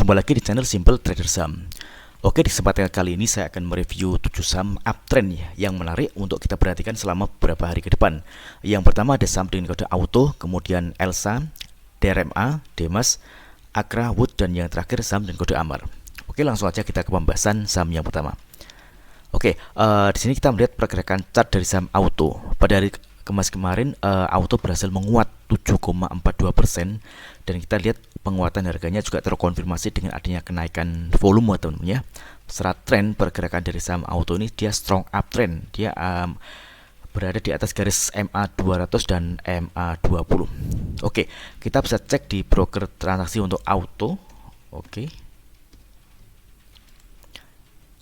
Jumpa lagi di channel Simple Trader Saham. Oke, di kesempatan kali ini saya akan mereview 7 saham uptrend ya, yang menarik untuk kita perhatikan selama beberapa hari ke depan. Yang pertama ada saham dengan kode auto, kemudian Elsa, DRMA, Demas, Akra, Wood, dan yang terakhir saham dengan kode Amar. Oke, langsung aja kita ke pembahasan saham yang pertama. Oke, di sini kita melihat pergerakan chart dari saham auto. Pada hari kemarin auto berhasil menguat 7,42%, dan kita lihat penguatan harganya juga terkonfirmasi dengan adanya kenaikan volume teman-teman ya. Secara tren pergerakan dari saham auto ini dia strong uptrend, dia berada di atas garis MA 200 dan MA 20. Oke, kita bisa cek di broker transaksi untuk auto.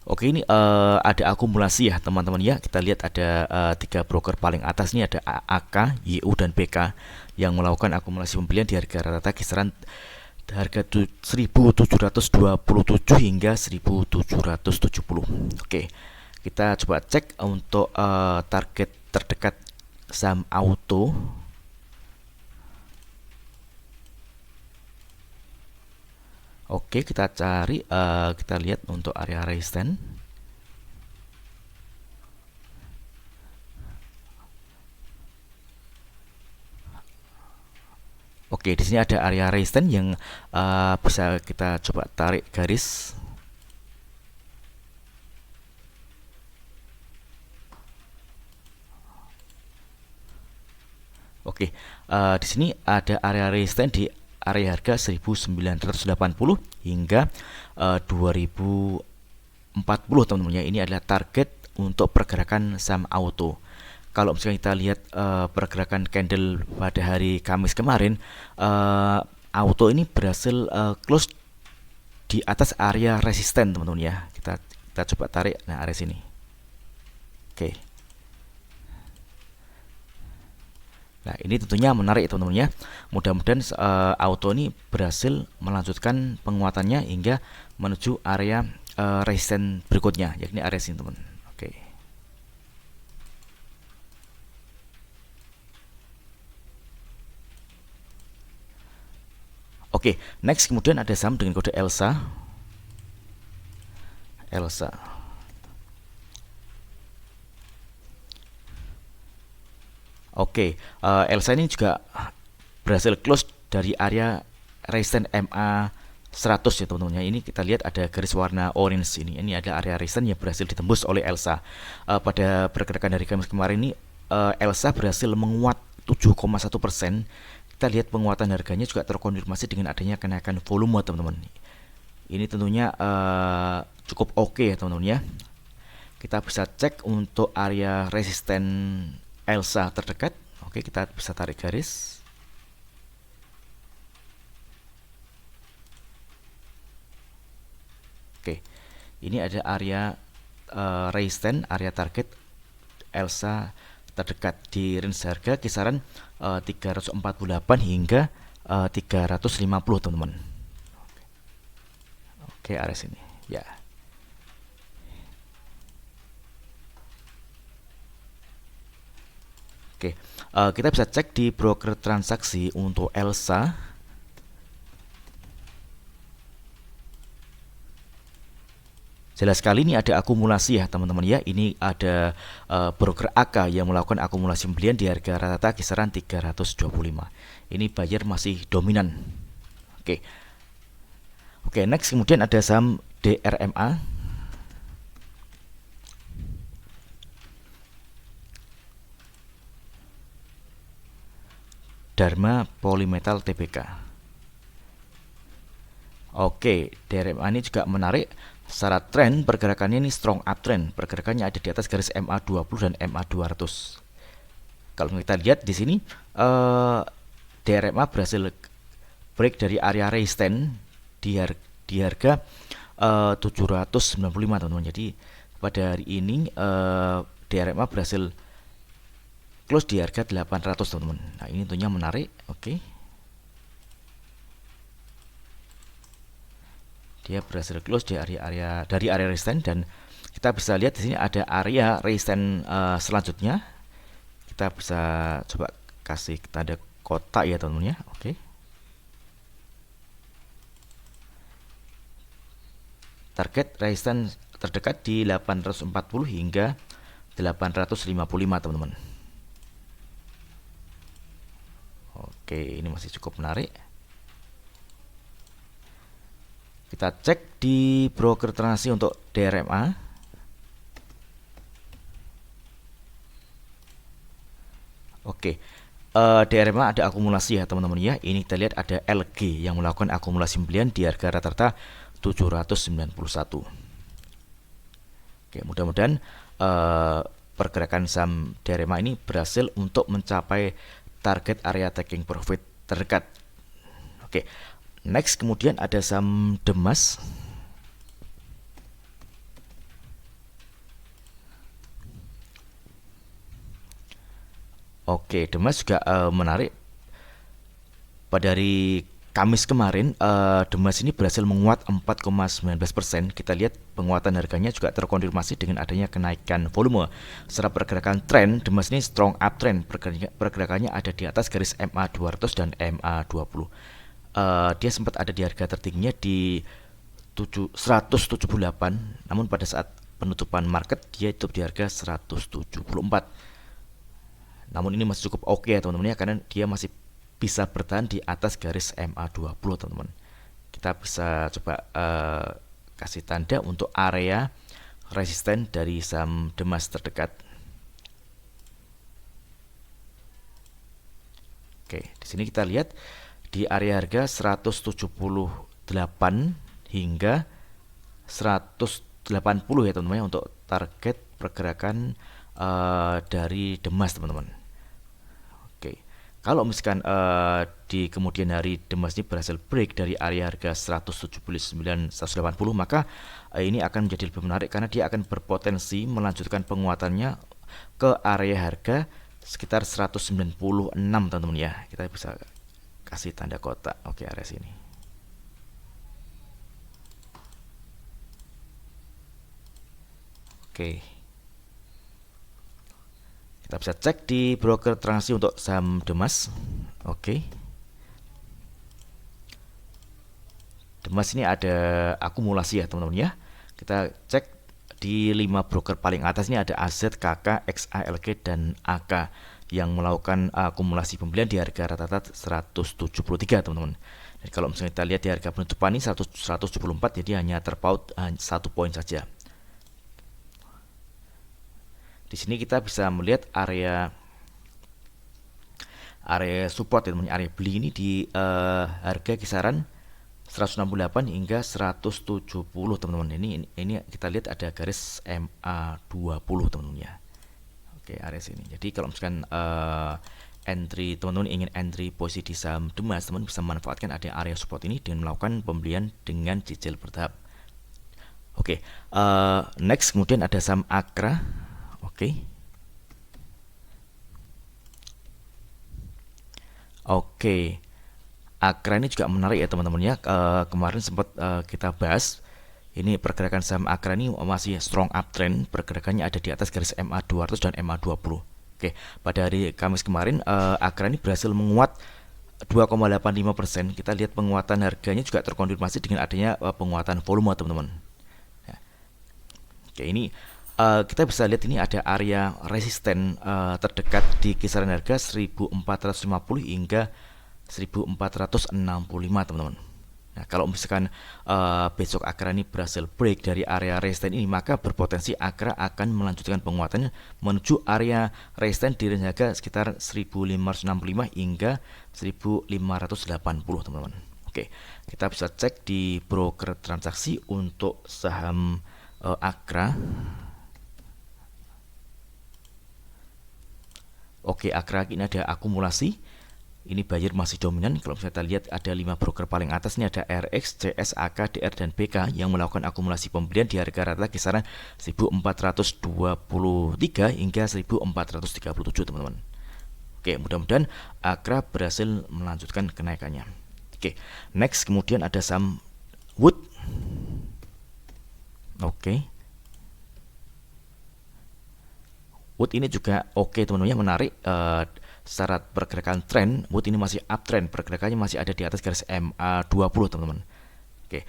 Oke, ini ada akumulasi ya teman-teman ya. Kita lihat ada 3 broker paling atas ini, ada AK, YU, dan BK yang melakukan akumulasi pembelian di harga rata-rata kisaran harga 1727 hingga 1770. Oke, kita coba cek untuk target terdekat saham auto. Oke, kita cari, kita lihat untuk area resistance. Oke, di sini ada area resistance yang bisa kita coba tarik garis. Oke, di sini ada area resistance di area harga 1980 hingga 2040 teman-teman ya. Ini adalah target untuk pergerakan saham auto. Kalau misalnya kita lihat pergerakan candle pada hari Kamis kemarin, auto ini berhasil close di atas area resisten teman-teman ya. Kita coba tarik, nah area sini. Oke. Nah, ini tentunya menarik teman-teman ya. Mudah-mudahan auto ini berhasil melanjutkan penguatannya hingga menuju area resisten berikutnya, yakni area sini teman. Oke. Oke, next kemudian ada saham dengan kode Elsa. Oke, Elsa ini juga berhasil close dari area resistance MA 100 ya teman-teman. Ini kita lihat ada garis warna orange ini. Ini ada area resistance yang berhasil ditembus oleh Elsa. Pada pergerakan dari Kamis kemarin ini, Elsa berhasil menguat 7,1%. Kita lihat penguatan harganya juga terkonfirmasi dengan adanya kenaikan volume teman-teman. Ini tentunya cukup oke ya teman-teman ya. Kita bisa cek untuk area resisten Elsa terdekat. Oke, kita bisa tarik garis. Oke, ini ada area resisten, area target Elsa terdekat di range harga kisaran 348 hingga 350 teman-teman. Oke, area sini ya. Oke, kita bisa cek di broker transaksi untuk Elsa. Jelas sekali ini ada akumulasi ya teman-teman ya. Ini ada broker AK yang melakukan akumulasi pembelian di harga rata-rata kisaran 325. Ini buyer masih dominan. Oke, next kemudian ada saham DRMA. Dharma Polymetal Tbk. Oke, DRMA ini juga menarik. Secara tren pergerakannya ini strong uptrend. Pergerakannya ada di atas garis MA 20 dan MA 200. Kalau kita lihat di sini DRMA berhasil break dari area resisten di harga 795 teman-teman. Jadi pada hari ini DRMA berhasil close di harga 800 teman-teman. Nah, ini tentunya menarik. Oke. Dia berhasil close di area resisten, dan kita bisa lihat di sini ada area resisten selanjutnya. Kita bisa coba kasih tanda kotak ya teman-teman ya. Oke. target resistance terdekat di 840 hingga 855 teman-teman. Oke, ini masih cukup menarik. Kita cek di broker transaksi untuk DRMA. Oke, DRMA ada akumulasi ya teman-teman ya. Ini kita lihat ada LG yang melakukan akumulasi pembelian di harga rata-rata 791. Oke, mudah-mudahan pergerakan saham DRMA ini berhasil untuk mencapai target area taking profit terdekat. Oke, next kemudian ada saham Demas. Oke, Demas juga menarik. Pada hari Kamis kemarin, Demas ini berhasil menguat 4,19%. Kita lihat penguatan harganya juga terkonfirmasi dengan adanya kenaikan volume. Secara pergerakan tren, Demas ini strong uptrend. Pergerakannya ada di atas garis MA 200 dan MA 20. Dia sempat ada di harga tertingginya di 178, namun pada saat penutupan market dia tutup di harga 174. Namun ini masih cukup oke ya teman-teman ya, karena dia masih bisa bertahan di atas garis MA20 teman-teman. Kita bisa coba kasih tanda untuk area resisten dari saham Demas terdekat. Oke, di sini kita lihat di area harga 178 hingga 180 ya teman-teman ya, untuk target pergerakan dari Demas teman-teman. Oke, kalau misalkan di kemudian hari Demas ini berhasil break dari area harga 179-180, maka ini akan menjadi lebih menarik karena dia akan berpotensi melanjutkan penguatannya ke area harga sekitar 196 teman-teman ya. Kita bisa kasih tanda kotak. Oke, area sini. Oke, kita bisa cek di broker transaksi untuk saham Demas. Oke, Demas ini ada akumulasi ya teman-teman ya. Kita cek di 5 broker paling atas ini ada AZ, KK, XALG dan AK yang melakukan akumulasi pembelian di harga rata-rata 173 teman-teman. Dan kalau misalnya kita lihat di harga penutupan ini 174, jadi hanya terpaut 1 poin saja. Di sini kita bisa melihat area support ya teman-teman. Area beli ini di harga kisaran 168 hingga 170 teman-teman. Ini kita lihat ada garis MA20 teman-teman ya. Oke, area sini. Jadi kalau misalkan entry teman-teman ingin entry posisi di saham Demas, teman-teman bisa memanfaatkan ada area support ini dengan melakukan pembelian dengan cicil bertahap. Oke, next kemudian ada saham Akra. Oke, Akra ini juga menarik ya teman-teman ya. Kemarin sempat kita bahas. Ini pergerakan saham Akra ini masih strong uptrend. Pergerakannya ada di atas garis MA 200 dan MA 20. Oke, pada hari Kamis kemarin Akra ini berhasil menguat 2,85%. Kita lihat penguatan harganya juga terkonfirmasi dengan adanya penguatan volume teman-teman. Ya. Oke, ini kita bisa lihat ini ada area resisten terdekat di kisaran harga 1450 hingga 1465 teman-teman. Nah, kalau misalkan besok Akra ini berhasil break dari area resisten ini, maka berpotensi Akra akan melanjutkan penguatannya menuju area resisten di range harga sekitar 1565 hingga 1580 teman-teman. Oke, kita bisa cek di broker transaksi untuk saham Akra. Oke, Akra ini ada akumulasi. Ini buyer masih dominan. Kalau misalnya kita lihat ada 5 broker paling atas, ini ada RX, CS, AK, DR dan BK yang melakukan akumulasi pembelian di harga rata kisaran 1423 hingga 1437 teman-teman. Oke, mudah-mudahan Akra berhasil melanjutkan kenaikannya. Oke, next kemudian ada saham Wood. Oke, Wood ini juga oke teman-teman, yang menarik. Secara pergerakan tren, Wood ini masih uptrend, pergerakannya masih ada di atas garis MA20 teman-teman. Oke,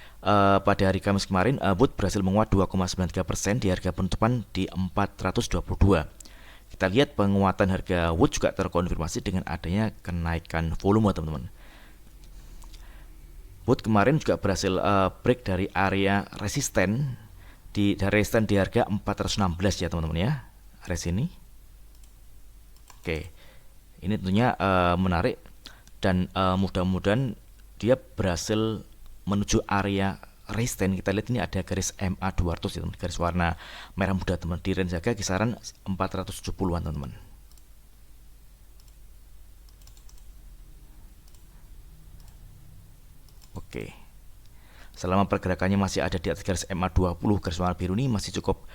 pada hari Kamis kemarin, Wood berhasil menguat 2,93% di harga penutupan di 422. Kita lihat penguatan harga Wood juga terkonfirmasi dengan adanya kenaikan volume, teman-teman. Wood kemarin juga berhasil break dari area resisten di harga 416 ya, teman-teman ya. Area sini. Oke. Ini tentunya menarik dan mudah-mudahan dia berhasil menuju area resisten. Kita lihat ini ada garis MA 200 ya, teman, garis warna merah muda, teman, di range harga kisaran 470-an, teman-teman. Oke. Selama pergerakannya masih ada di atas garis MA 20, garis warna biru ini masih cukup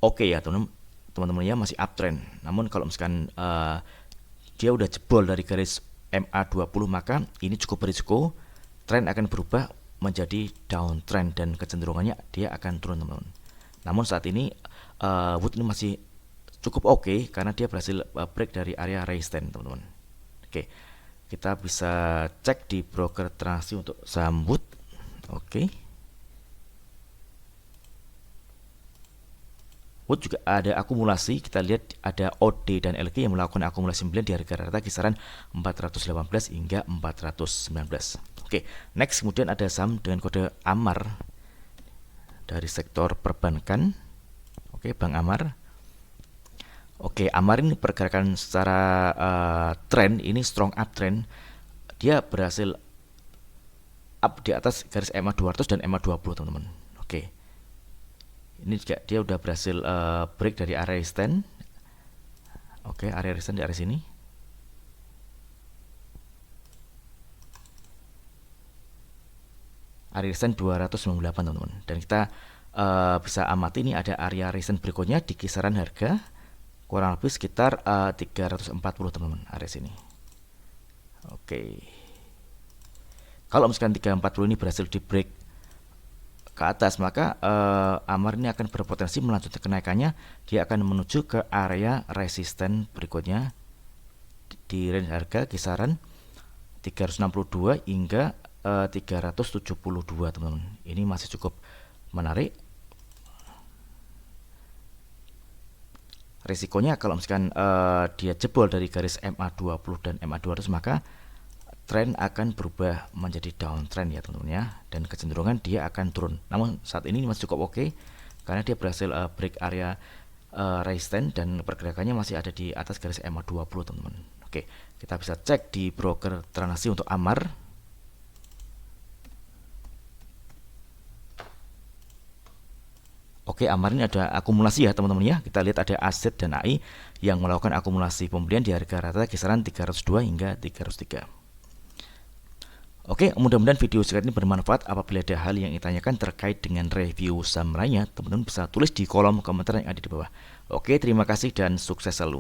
oke ya, teman-teman ya, masih uptrend. Namun kalau misalkan dia udah jebol dari garis MA 20, maka ini cukup berisiko tren akan berubah menjadi downtrend dan kecenderungannya dia akan turun, teman-teman. Namun saat ini Wood ini masih cukup oke karena dia berhasil break dari area resistance, teman-teman. Oke, kita bisa cek di broker transaksi untuk saham Wood. Oke. Wood juga ada akumulasi, kita lihat ada OD dan LG yang melakukan akumulasi 9 di harga rata kisaran 418 hingga 419. Oke, next kemudian ada saham dengan kode AMAR dari sektor perbankan. Oke, Bank AMAR. Oke, AMAR ini pergerakan secara trend ini strong uptrend. Dia berhasil up di atas garis MA 200 dan MA 20, teman-teman. Oke. Ini juga dia udah berhasil break dari area resistance. Oke, area resistance di area sini. Area resistance 298, teman-teman. Dan kita bisa amati ini ada area resistance berikutnya di kisaran harga kurang lebih sekitar 340, teman-teman, area sini. Oke. Kalau misalkan 340 ini berhasil di break ke atas, maka AMAR ini akan berpotensi melanjutkan kenaikannya. Dia akan menuju ke area resisten berikutnya di range harga kisaran 362 hingga 372, teman-teman. Ini masih cukup menarik. Risikonya kalau misalkan dia jebol dari garis MA 20 dan MA 200, maka tren akan berubah menjadi downtrend ya, teman-teman ya, dan kecenderungan dia akan turun. Namun saat ini masih cukup oke karena dia berhasil break area resistance dan pergerakannya masih ada di atas garis MA 20, teman-teman. Oke, kita bisa cek di broker transaksi untuk AMAR. Oke, AMAR ini ada akumulasi ya, teman-teman ya. Kita lihat ada aset dan AI yang melakukan akumulasi pembelian di harga rata kisaran 302 hingga 303. Oke, mudah-mudahan video singkat ini bermanfaat. Apabila ada hal yang ingin ditanyakan terkait dengan review saham lainnya, teman-teman bisa tulis di kolom komentar yang ada di bawah. Oke, terima kasih dan sukses selalu.